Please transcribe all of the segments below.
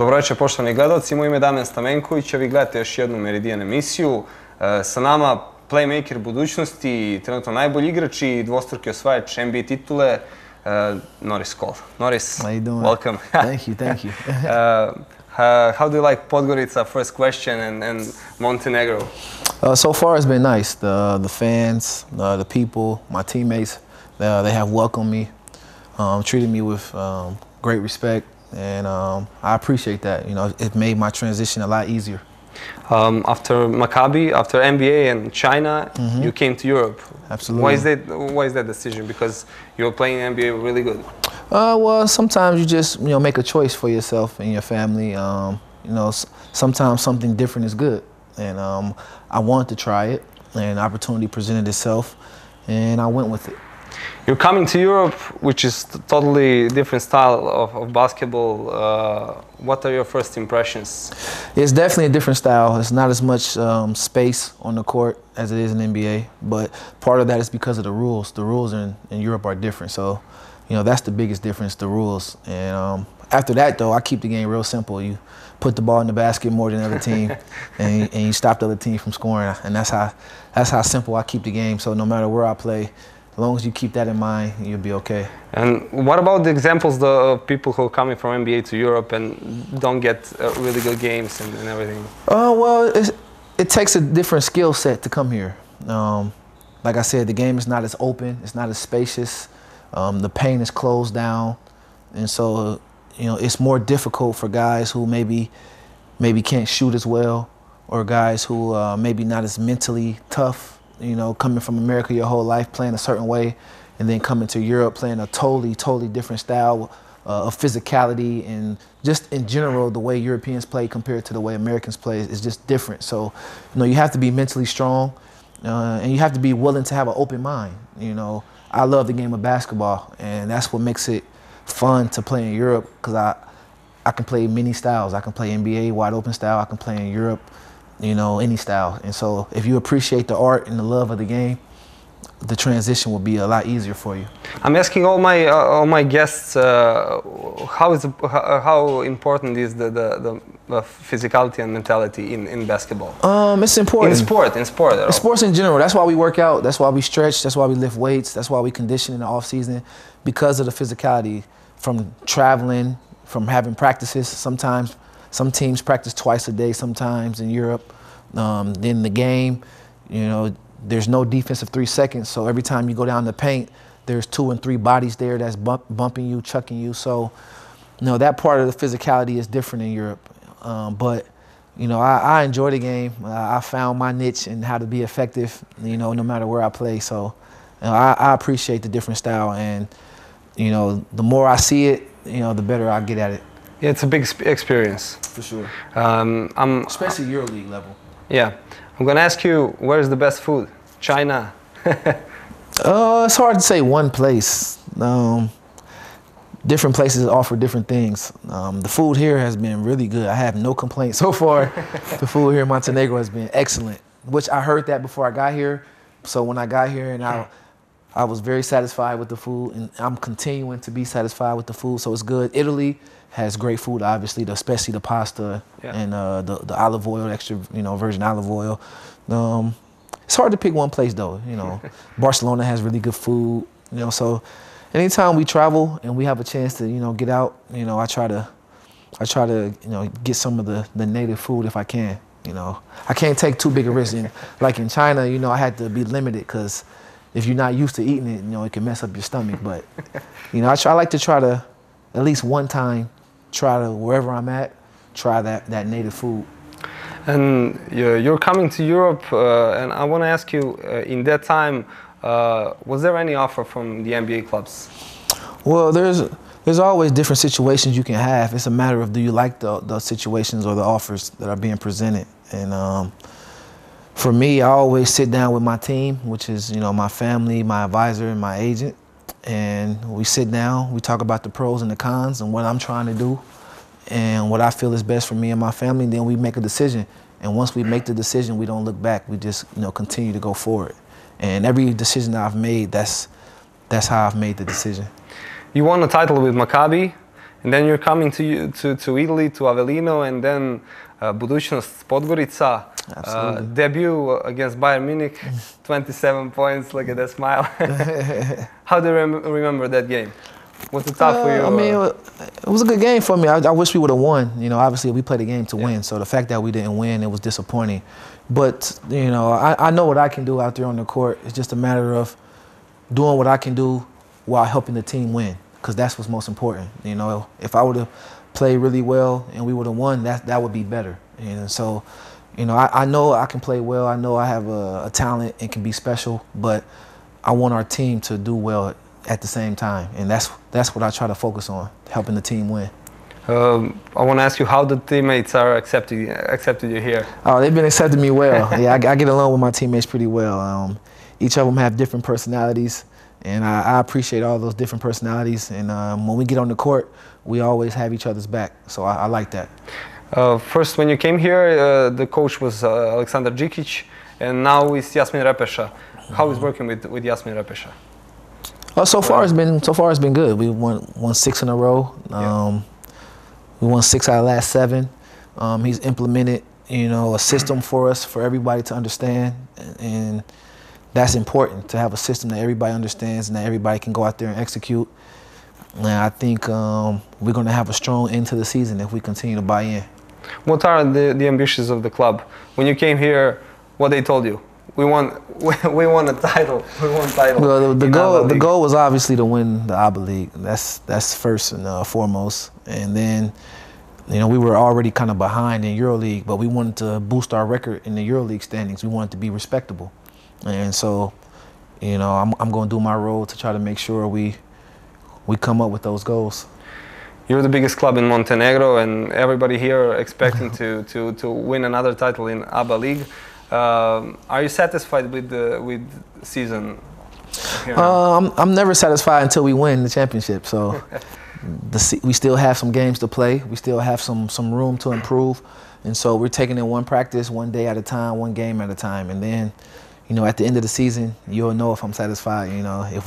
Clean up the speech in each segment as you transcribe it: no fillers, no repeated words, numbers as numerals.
Dobro večer, poštovani gledalci, moje ime je Damjan Stamenković, a vi gledate još jednu Meridian emisiju. Sa nama plejmejker Budućnosti, trenutno najbolji igrač i dvostruki osvajač NBA titule, Noris Kol. Noris, how you doing? welcome. Thank you. How do you like Podgorica, first question, and Montenegro? So far it's been nice. The fans, the people, my teammates, they have welcomed me, treated me with great respect. And I appreciate that. You know, it made my transition a lot easier. After Maccabi, after NBA and China, you came to Europe. Absolutely. Why is that decision? Because you were playing NBA really good. Well, sometimes you just make a choice for yourself and your family. Sometimes something different is good, and I wanted to try it, and an opportunity presented itself, and I went with it. You're coming to Europe, which is totally different style of basketball. What are your first impressions? It's definitely a different style. It's not as much space on the court as it is in NBA, but part of that is because of the rules. The rules in Europe are different, so that's the biggest difference, the rules. And after that, though, I keep the game real simple. You put the ball in the basket more than the other team, and you stop the other team from scoring, and that's how simple I keep the game. So no matter where I play, as long as you keep that in mind, you'll be okay. And what about the examples of people who are coming from NBA to Europe and don't get really good games and everything? Well, it takes a different skill set to come here. Like I said, the game is not as open, it's not as spacious. The paint is closed down, and so it's more difficult for guys who maybe can't shoot as well, or guys who maybe not as mentally tough. Coming from America your whole life, playing a certain way, and then coming to Europe, playing a totally different style of physicality, and just in general, the way Europeans play compared to the way Americans play is just different. So, you have to be mentally strong, and you have to be willing to have an open mind. I love the game of basketball, and that's what makes it fun to play in Europe, because I can play many styles. I can play NBA, wide open style. I can play in Europe, any style. And so if you appreciate the art and the love of the game, the transition will be a lot easier for you. I'm asking all my guests how important is the physicality and mentality in basketball? It's important. In sport. Sports in general. That's why we work out. That's why we stretch. That's why we lift weights. That's why we condition in the off season, because of the physicality. From traveling, from having practices. Sometimes some teams practice twice a day. Sometimes in Europe, then the game, there's no defensive 3 seconds, so every time you go down the paint, there's 2 and 3 bodies there that's bumping you, chucking you. So, that part of the physicality is different in Europe. But, I enjoy the game. I found my niche in how to be effective, no matter where I play. So, I appreciate the different style, and, the more I see it, the better I get at it. Yeah, it's a big experience. For sure. Especially EuroLeague level. Yeah. I'm going to ask you, where's the best food? China? It's hard to say one place. Different places offer different things. The food here has been really good. I have no complaints so far. The food here in Montenegro has been excellent, which I heard that before I got here. So when I got here, and I was very satisfied with the food, and I'm continuing to be satisfied with the food, so it's good. Italy has great food, obviously, especially the pasta and the olive oil, extra virgin olive oil. It's hard to pick one place though. Barcelona has really good food. So anytime we travel and we have a chance to get out, I try to get some of the native food if I can. I can't take too big a risk. Like in China, I had to be limited, because if you're not used to eating it, it can mess up your stomach. But I like to try to at least one time try to, wherever I'm at, try that native food. And you're coming to Europe, and I want to ask you, in that time, was there any offer from the NBA clubs? Well, there's always different situations you can have. It's a matter of, do you like the situations or the offers that are being presented. And for me, I always sit down with my team, which is my family, my advisor, and my agent. And we sit down, we talk about the pros and the cons and what I'm trying to do and what I feel is best for me and my family, and then we make a decision. And once we make the decision, we don't look back. We just continue to go forward. And every decision that I've made, that's how I've made the decision. You won a title with Maccabi, And then you're coming to Italy, to Avellino, and then Budućnost Podgorica. Debut against Bayern Munich, 27 points. Look at that smile. How do you remember that game? Was it tough for you? I mean, it was a good game for me. I wish we would have won. You know, obviously we played a game to win, so the fact that we didn't win, it was disappointing. But, you know, I know what I can do out there on the court. It's just a matter of doing what I can do while helping the team win, because that's what's most important. You know, if I would have played really well and we would have won, that would be better. And so, you know, I know I can play well. I know I have a talent and can be special, but I want our team to do well at the same time, and that's what I try to focus on, helping the team win. I want to ask you how the teammates are accepted you here. Oh, they've been accepting me well. Yeah, I get along with my teammates pretty well. Each of them have different personalities, and I appreciate all those different personalities. And when we get on the court, we always have each other's back. So I like that. First, when you came here, the coach was Aleksandar Jokić, and now it's Jasmin Repeša. How is working with Jasmin Repeša? So far it's been good. We won 6 in a row. We won 6 out of the last 7. He's implemented, you know, a system for us, for everybody to understand, and that's important, to have a system that everybody understands and that everybody can go out there and execute. And I think we're going to have a strong end to the season if we continue to buy in. What are the ambitions of the club? When you came here, what they told you? We won a title. We won a title. Well, the goal was obviously to win the ABA League. That's first and foremost. And then, you know, we were already kind of behind in EuroLeague, but we wanted to boost our record in the EuroLeague standings. We wanted to be respectable, and so, you know, I'm going to do my role to try to make sure we come up with those goals. You're the biggest club in Montenegro, and everybody here expecting to win another title in ABA League. Are you satisfied with the season? I'm never satisfied until we win the championship. So we still have some games to play. We still have some room to improve, and so we're taking it one practice, one day at a time, one game at a time, and then, you know, at the end of the season, you'll know if I'm satisfied. You know, if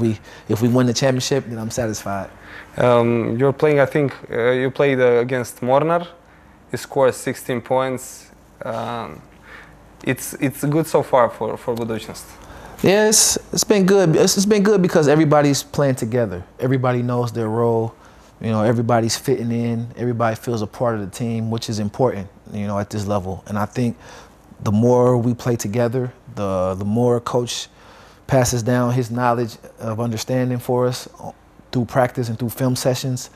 we win the championship, then I'm satisfied. You're playing. I think you played against Mornar. You scored 16 points. It's good so far for Budućnost. Yeah, it's been good. It's been good because everybody's playing together. Everybody knows their role. You know, everybody's fitting in. Everybody feels a part of the team, which is important, you know, at this level. And I think the more we play together, the more coach passes down his knowledge of understanding for us through practice and through film sessions.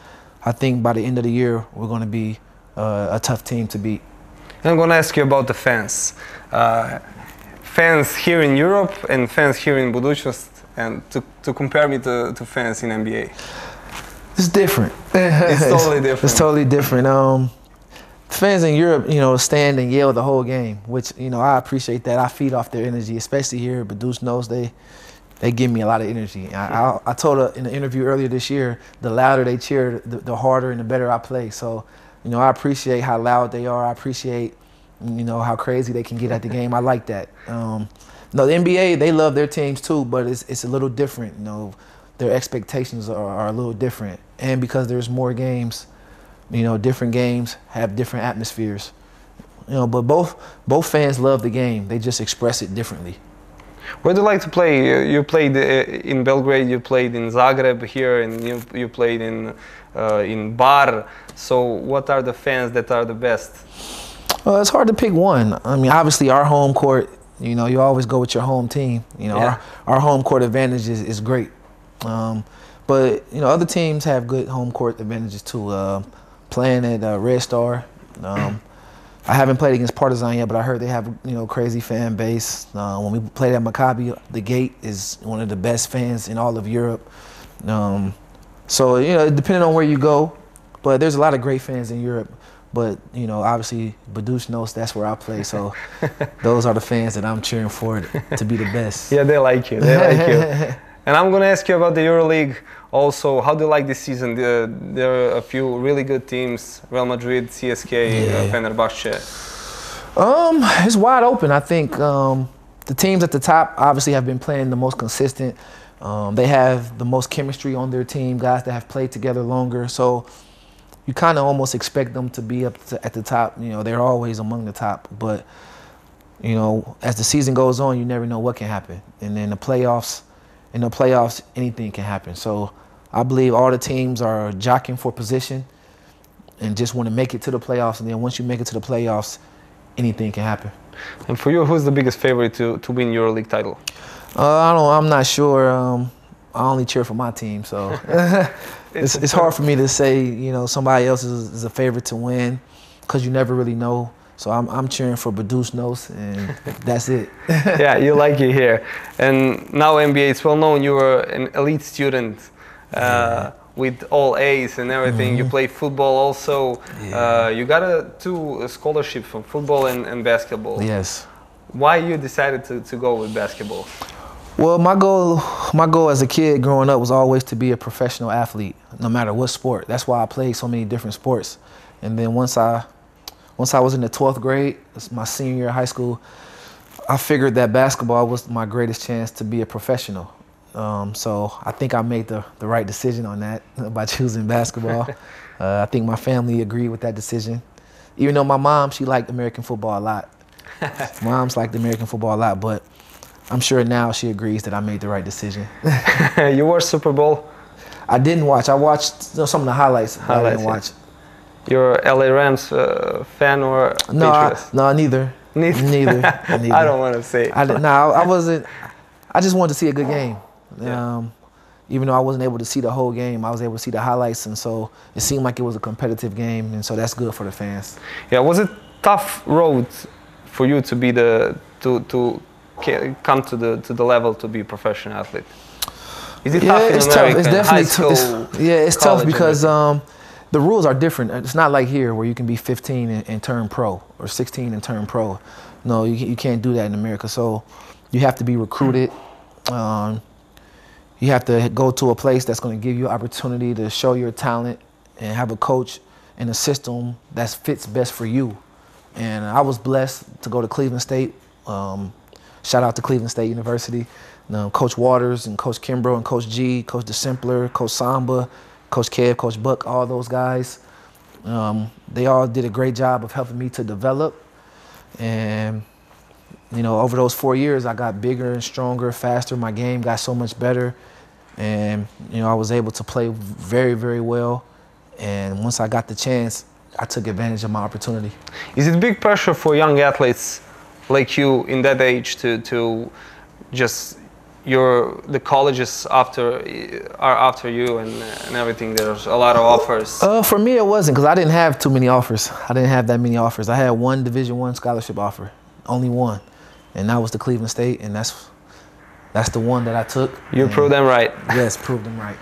I think by the end of the year, we're going to be a tough team to beat. I'm going to ask you about the fans. Fans here in Europe and fans here in Budućnost, and to compare me to fans in NBA. It's different. It's totally different. It's totally different. Fans in Europe, you know, stand and yell the whole game, which, you know, I appreciate that. I feed off their energy, especially here at Budućnost. They give me a lot of energy. I told her in the interview earlier this year, the louder they cheer, the harder and the better I play. So, you know, I appreciate how loud they are. I appreciate, you know, how crazy they can get at the game. I like that. No, the NBA, they love their teams too, but it's a little different. You know, their expectations are a little different. And because there's more games, you know, different games have different atmospheres. You know, but both fans love the game. They just express it differently. Where do you like to play? You played in Belgrade, you played in Zagreb here, and you played in Bar. So what are the fans that are the best? Well, it's hard to pick one. I mean, obviously our home court, you know, you always go with your home team. You know, yeah. our home court advantage is great. But, you know, other teams have good home court advantages too. Playing at Red Star, I haven't played against Partizan yet, but I heard they have, you know, crazy fan base. When we played at Maccabi, the Gate is one of the best fans in all of Europe. So, you know, depending on where you go, but there's a lot of great fans in Europe. But, you know, obviously Budućnost, that's where I play. So those are the fans that I'm cheering for to be the best. Yeah, they like you. They like you. And I'm going to ask you about the EuroLeague also. How do you like this season? There are a few really good teams, Real Madrid, CSK, Fenerbahce. It's wide open. I think the teams at the top obviously have been playing the most consistent. They have the most chemistry on their team, guys that have played together longer. So you kind of almost expect them to be at the top. You know, they're always among the top. But, you know, as the season goes on, you never know what can happen. And then in the playoffs, anything can happen. So I believe all the teams are jockeying for position and just want to make it to the playoffs. And then once you make it to the playoffs, anything can happen. And for you, who's the biggest favorite to win your league title? I'm not sure. I only cheer for my team, so it's hard for me to say, you know, somebody else is a favorite to win because you never really know. So I'm cheering for Budućnosti, and that's it. Yeah, you like it here. And now NBA, it's well known you were an elite student with all A's and everything. You play football also. You got two scholarships from football and basketball. Yes. Why you decided to go with basketball? Well, my goal as a kid growing up was always to be a professional athlete, no matter what sport. That's why I played so many different sports. And then once I was in the 12th grade, it's my senior year of high school, I figured that basketball was my greatest chance to be a professional. So I think I made the right decision on that by choosing basketball. I think my family agreed with that decision. Even though my mom, she liked American football a lot. Moms liked American football a lot, but I'm sure now she agrees that I made the right decision. You watched Super Bowl? I didn't watch. I watched some of the highlights. I didn't watch. You're a LA Rams fan or Patriots? No, neither. Neither. I don't want to say. I wasn't. I just wanted to see a good game. Yeah. Even though I wasn't able to see the whole game, I was able to see the highlights, and so it seemed like it was a competitive game, and so that's good for the fans. Yeah, was it tough road for you to be to come to the level to be a professional athlete? Is it tough in it's America, tough. It's definitely it's tough because the rules are different. It's not like here where you can be 15 and turn pro or 16 and turn pro. No, you can't do that in America. So you have to be recruited. You have to go to a place that's going to give you an opportunity to show your talent and have a coach and a system that fits best for you. And I was blessed to go to Cleveland State. Shout out to Cleveland State University. Coach Waters and Coach Kimbrough and Coach G, Coach DeSimpler, Coach Samba, Coach Kev, Coach Buck, all those guys. They all did a great job of helping me to develop. And, you know, over those 4 years, I got bigger and stronger, faster. My game got so much better. And, you know, I was able to play very, very well. And once I got the chance, I took advantage of my opportunity. Is it big pressure for young athletes like you in that age to just the colleges are after you and everything? There's a lot of offers. For me, it wasn't, because I didn't have too many offers. I didn't have that many offers. I had one Division I scholarship offer, only one, and that was the Cleveland State, and that's the one that I took. You proved them right. Yes, proved them right.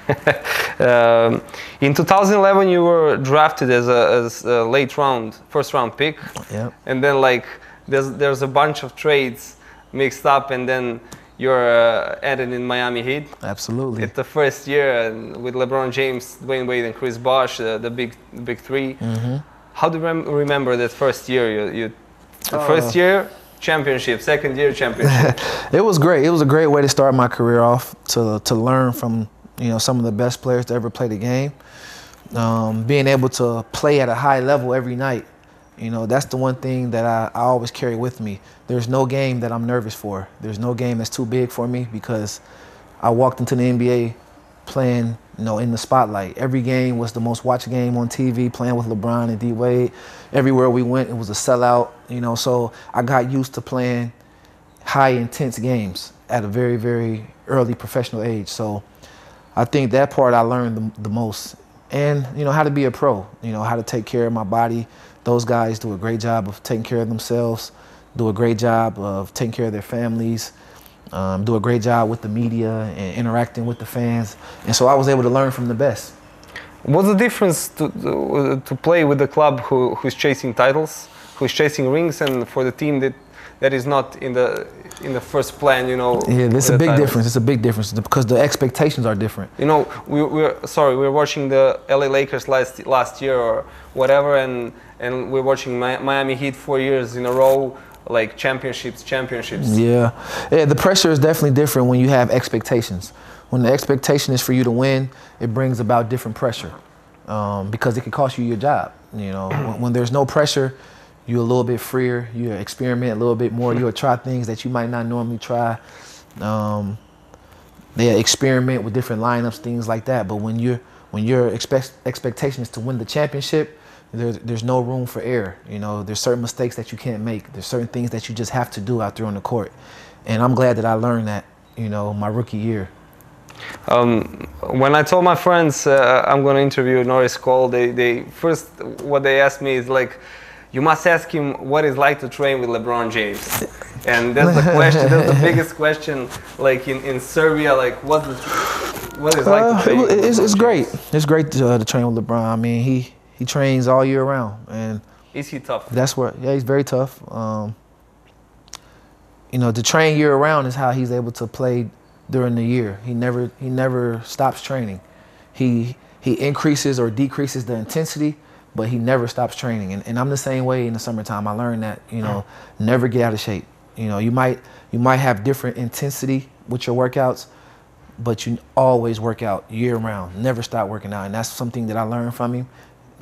In 2011, you were drafted as a first round pick. Yep. And then like there's a bunch of trades mixed up, and then you're added in Miami Heat. Absolutely. It's the first year with LeBron James, Dwayne Wade, and Chris Bosh, the big three. Mm-hmm. How do you remember that first year? First year championship, second year championship. It was great. It was a great way to start my career off, to learn from, you know, some of the best players to ever play the game. Being able to play at a high level every night. You know, that's the one thing that I always carry with me. There's no game that I'm nervous for. There's no game that's too big for me, because I walked into the NBA playing, you know, in the spotlight. Every game was the most watched game on TV, playing with LeBron and D Wade. Everywhere we went, it was a sellout, you know, so I got used to playing high intense games at a very, very early professional age. So I think that part I learned the most. And, you know, how to be a pro, you know, how to take care of my body. Those guys do a great job of taking care of themselves, do a great job of taking care of their families, do a great job with the media and interacting with the fans. And so I was able to learn from the best. What's the difference to play with the club who's chasing titles, who's chasing rings, and for the team that is not in the first plan, you know? Yeah, there's a big difference. It's a big difference because the expectations are different. You know, we were watching the LA Lakers last year or whatever, and we're watching Miami Heat 4 years in a row, like championships. Yeah, the pressure is definitely different when you have expectations. When the expectation is for you to win, it brings about different pressure. because it could cost you your job. You know, when there's no pressure, you're a little bit freer. You experiment a little bit more. You'll try things that you might not normally try. They experiment with different lineups, things like that. But when your expectation is to win the championship, there's no room for error. You know, there's certain mistakes that you can't make. There's certain things that you just have to do out there on the court. And I'm glad that I learned that, you know, my rookie year. When I told my friends I'm going to interview Noris Kol, they first what they asked me is like, you must ask him what it's like to train with Lebron James. And that's the question, that's the biggest question, like in Serbia, like what is like to train with LeBron It's great. It's great to train with LeBron. I mean, he trains all year round. And is he tough? That's where, yeah, he's very tough. You know, to train year round is how he's able to play during the year. He never stops training. He increases or decreases the intensity, but he never stops training. And I'm the same way in the summertime. I learned that, you know, never get out of shape. You know, you might have different intensity with your workouts, but you always work out year round. Never stop working out. And that's something that I learned from him.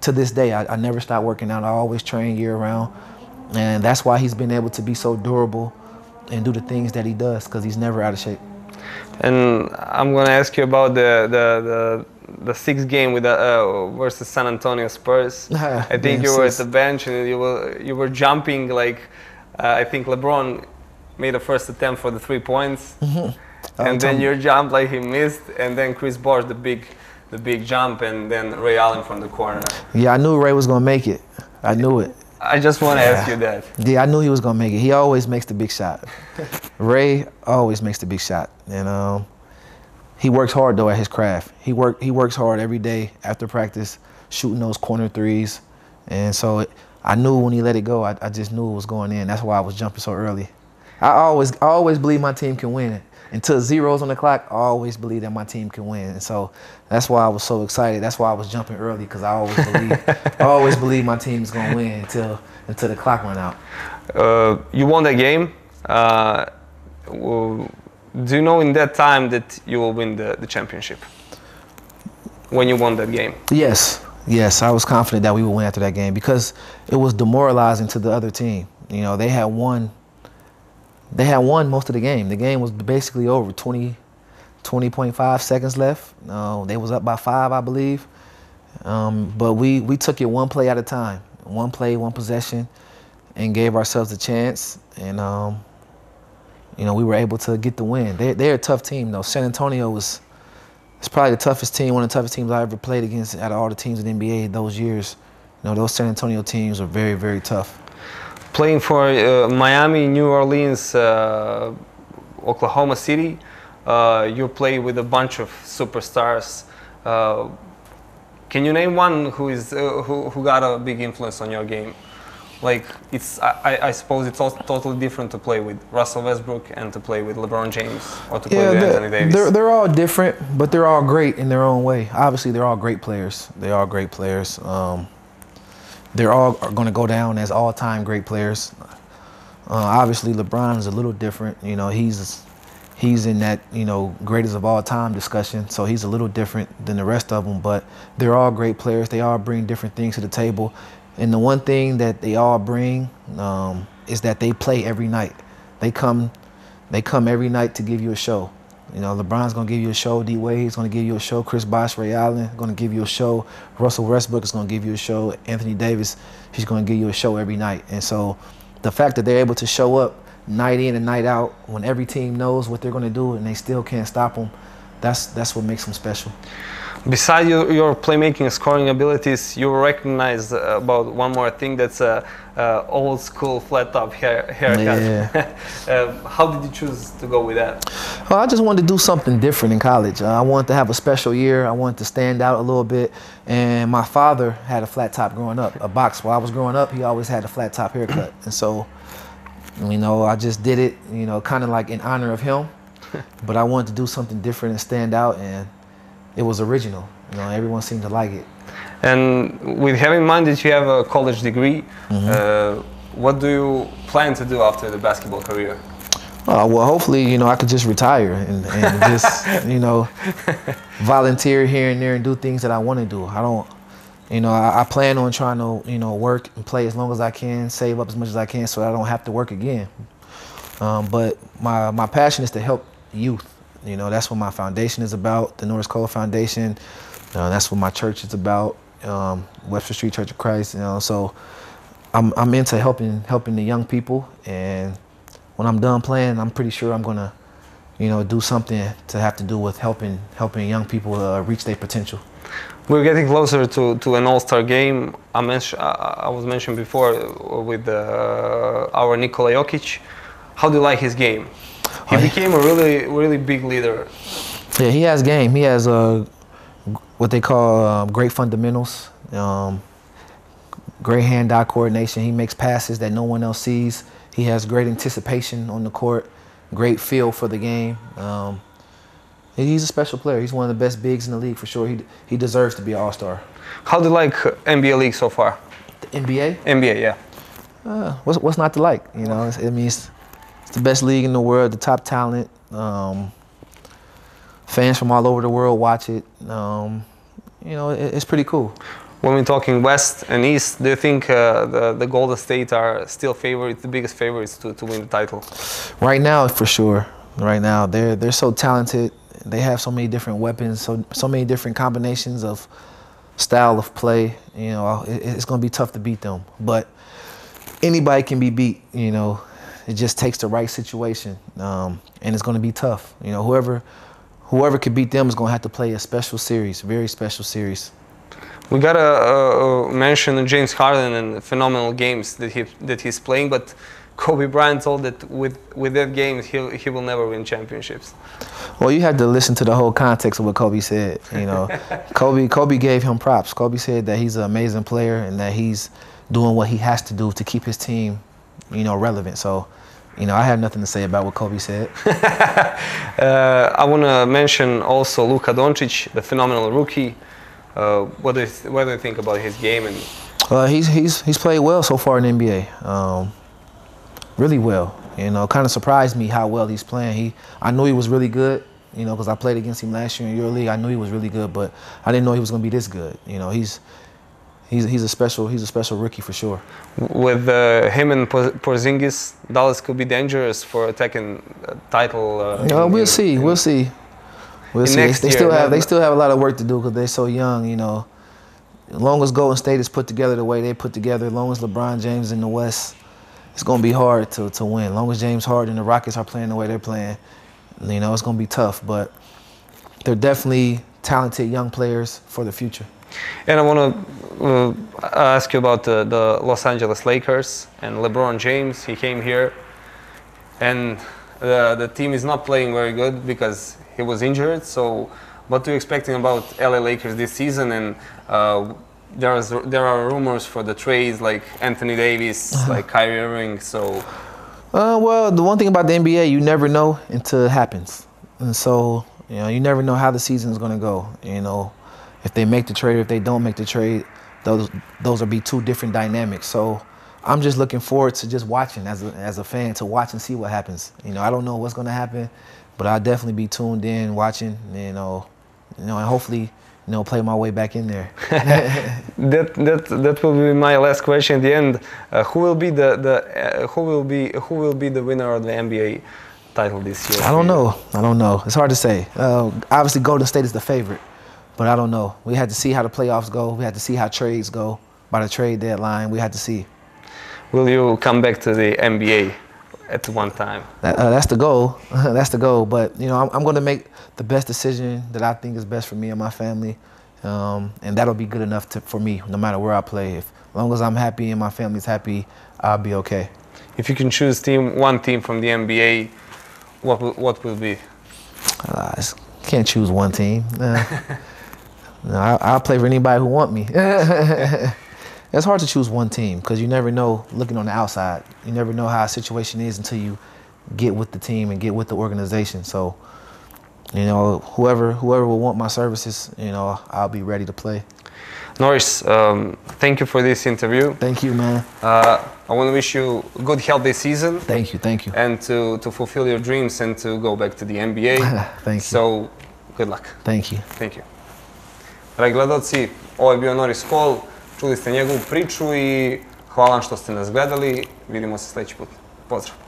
To this day, I never stop working out. I always train year round. And that's why he's been able to be so durable and do the things that he does, because he's never out of shape. And I'm going to ask you about the sixth game with versus San Antonio Spurs. I think you were at the bench and you were jumping like I think Lebron made a first attempt for the 3 points, and then your jump like he missed, and then Chris Bosh the big jump, and then Ray Allen from the corner. Yeah, I knew Ray was going to make it. I knew it. I just want to ask you that. Yeah, I knew he was going to make it. He always makes the big shot. Ray always makes the big shot. And he works hard, though, at his craft. He works hard every day after practice, shooting those corner threes. And so I knew when he let it go, I just knew it was going in. That's why I was jumping so early. I always believe my team can win it. Until zeros on the clock, I always believe that my team can win. And so that's why I was so excited. That's why I was jumping early, because I always believe my team is going to win until the clock run out. You won that game. Do you know in that time that you will win the championship? When you won that game? Yes, I was confident that we would win after that game, because it was demoralizing to the other team. You know, they had won most of the game. The game was basically over, 20.5 seconds left. They was up by 5, I believe. But we took it one play at a time, one play, one possession, and gave ourselves a chance. And, you know, we were able to get the win. They're a tough team, though. San Antonio it's probably the toughest team, one of the toughest teams I ever played against out of all the teams in the NBA those years. You know, those San Antonio teams are very, very tough. Playing for Miami, New Orleans, Oklahoma City, you play with a bunch of superstars. Can you name one who got a big influence on your game? Like I suppose it's also totally different to play with Russell Westbrook and to play with LeBron James, or to play with Anthony Davis. They're all different, but they're all great in their own way. Obviously, they're all great players. They are great players. They're all going to go down as all-time great players. Obviously, LeBron is a little different. You know, he's in that, you know, greatest of all time discussion. So he's a little different than the rest of them. But they're all great players. They all bring different things to the table. And the one thing that they all bring is that they play every night. They come every night to give you a show. You know, LeBron's going to give you a show. D-Wade's going to give you a show. Chris Bosh, Ray Allen going to give you a show. Russell Westbrook is going to give you a show. Anthony Davis, he's going to give you a show every night. And so the fact that they're able to show up night in and night out when every team knows what they're going to do and they still can't stop them, that's what makes them special. Besides your playmaking and scoring abilities, you recognize about one more thing, that's old school flat top haircut. Yeah. How did you choose to go with that? Well, I just wanted to do something different in college. I wanted to have a special year. I wanted to stand out a little bit. And my father had a flat top growing up, a box. While I was growing up, he always had a flat top haircut. And so, you know, I just did it, you know, kind of like in honor of him. But I wanted to do something different and stand out, and it was original. You know, everyone seemed to like it. And with having in mind that you have a college degree, what do you plan to do after the basketball career? Well, hopefully, you know, I could just retire and just, you know, volunteer here and there and do things that I want to do. You know, I plan on trying to, you know, work and play as long as I can, save up as much as I can so I don't have to work again. But my passion is to help youth. You know, that's what my foundation is about, the Noris Kol Foundation. That's what my church is about, Webster Street Church of Christ. You know, so I'm into helping the young people. And when I'm done playing, I'm pretty sure I'm gonna, you know, do something to have to do with helping young people reach their potential. We're getting closer to an all-star game. I was mentioned before with our Nikola Jokić. How do you like his game? He became a really big leader. Yeah, he has game. He has what they call great fundamentals, great hand-eye coordination. He makes passes that no one else sees. He has great anticipation on the court, great feel for the game. He's a special player. He's one of the best bigs in the league for sure. He deserves to be an all-star. How do you like NBA league so far? The NBA? NBA, yeah. What's not to like? You know, it means it's the best league in the world, the top talent. Fans from all over the world watch it. You know, it's pretty cool. When we're talking West and East, do you think the Golden State are still favorites, the biggest favorites to win the title? Right now, for sure. Right now, they're so talented. They have so many different weapons, so many different combinations of style of play. You know, it's going to be tough to beat them. But anybody can be beat. You know, it just takes the right situation, and it's going to be tough. You know, whoever could beat them is going to have to play a special series, very special series. We gotta mention James Harden and the phenomenal games that he's playing, but Kobe Bryant told that with that game he will never win championships. Well, you had to listen to the whole context of what Kobe said. You know, Kobe gave him props. Kobe said that he's an amazing player and that he's doing what he has to do to keep his team, you know, relevant. So, you know, I have nothing to say about what Kobe said. I want to mention also Luka Doncic, the phenomenal rookie. What do you think about his game? And he's played well so far in the NBA. Really well. You know, kind of surprised me how well he's playing. I knew he was really good, you know, because I played against him last year in EuroLeague. I knew he was really good, but I didn't know he was going to be this good. You know, he's a special rookie for sure. With him and Porzingis, Dallas could be dangerous for attacking title. We'll see. We'll see. We'll see. They still have a lot of work to do because they're so young. You know, as long as Golden State is put together the way they put together, as long as LeBron James in the West, it's going to be hard to win. As long as James Harden and the Rockets are playing the way they're playing, you know, it's going to be tough. But they're definitely talented young players for the future. And I want to ask you about the Los Angeles Lakers and LeBron James. He came here, and the team is not playing very good because he was injured. So what are you expecting about LA Lakers this season? And there are rumors for the trades like Anthony Davis, like Kyrie Irving. So, well, the one thing about the NBA, you never know until it happens, and so you know you never know how the season is going to go. You know, if they make the trade, or if they don't make the trade, those will be two different dynamics. So I'm just looking forward to just watching as a fan, to watch and see what happens. You know, I don't know what's going to happen, but I'll definitely be tuned in, watching. You know, and hopefully, you know, play my way back in there. that will be my last question at the end. Who will be the winner of the NBA title this year? I don't know. It's hard to say. Obviously, Golden State is the favorite, but I don't know. We had to see how the playoffs go. We had to see how trades go by the trade deadline. We had to see. Will you come back to the NBA at one time? That's the goal. That's the goal. But you know, I'm going to make the best decision that I think is best for me and my family, and that'll be good enough for me, no matter where I play. As long as I'm happy and my family's happy, I'll be okay. If you can choose one team from the NBA, what will be? Can't choose one team. I'll play for anybody who want me. It's hard to choose one team because you never know, looking on the outside, you never know how a situation is until you get with the team and get with the organization. So, you know, whoever will want my services, you know, I'll be ready to play. Noris, thank you for this interview. Thank you, man. I want to wish you good health this season. Thank you. And to fulfill your dreams and to go back to the NBA. Thank you. So, good luck. Thank you. Thank you. Dragi gledalci, ovo je bio Noris Kol, čuli ste njegovu priču i hvala vam što ste nas gledali. Vidimo se sledeći put. Pozdrav!